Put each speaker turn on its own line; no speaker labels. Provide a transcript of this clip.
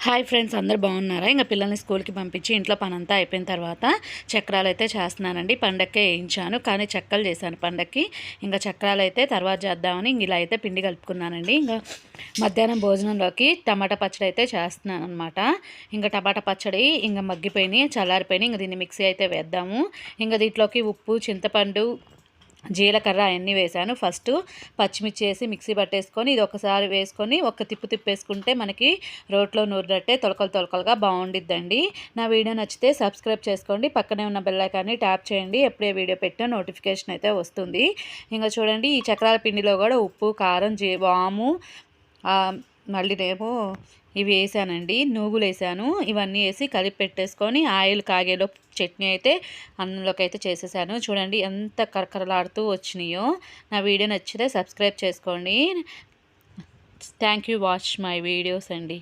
Hi friends, అందరు బాగున్నారా? ఇంకా పిల్లల్ని స్కూల్కి పంపించి ఇంట్లో పనంతా అయిపోయిన తర్వాత చక్రాలు అయితే చేస్తున్నానండి. పండక్కే వేయించాను, కానీ చెక్కలు చేశాను పండక్కి. ఇంకా చక్రాలు అయితే తర్వాత చేద్దామని ఇలా అయితే పిండి కలుపుకున్నానండి. ఇంకా మధ్యాహ్నం భోజనంలోకి టమాటా పచ్చడి అయితే చేస్తున్నాను అనమాట. ఇంకా టమాటా పచ్చడి ఇంకా మగ్గిపోయినాయి, చల్లారిపోయినాయి. ఇంకా దీన్ని మిక్సీ అయితే వేద్దాము. ఇంకా దీంట్లోకి ఉప్పు, చింతపండు, జీలకర్ర అవన్నీ వేసాను. ఫస్ట్ పచ్చిమిర్చి వేసి మిక్సీ పట్టేసుకొని ఇది ఒకసారి వేసుకొని ఒక తిప్పేసుకుంటే మనకి రోట్లో నూరినట్టే తొలకలుగా బాగుండిద్దండి. నా వీడియో నచ్చితే సబ్స్క్రైబ్ చేసుకోండి, పక్కనే ఉన్న బెల్ ఐకాన్ని ట్యాప్ చేయండి. ఎప్పుడే వీడియో పెట్టినా నోటిఫికేషన్ అయితే వస్తుంది. ఇంకా చూడండి, ఈ చక్రాల పిండిలో కూడా ఉప్పు, కారం, వాము, మళ్ళీనేమో ఇవి వేసానండి, నువ్వులు వేసాను. ఇవన్నీ వేసి కలిపి పెట్టేసుకొని ఆయిల్ కాగేలో చట్నీ అయితే అన్నంలోకి అయితే చేసేసాను. చూడండి ఎంత కరకరలాడుతూ వచ్చినాయో. నా వీడియో నచ్చితే సబ్స్క్రైబ్ చేసుకోండి. Thank you watch my videos అండి.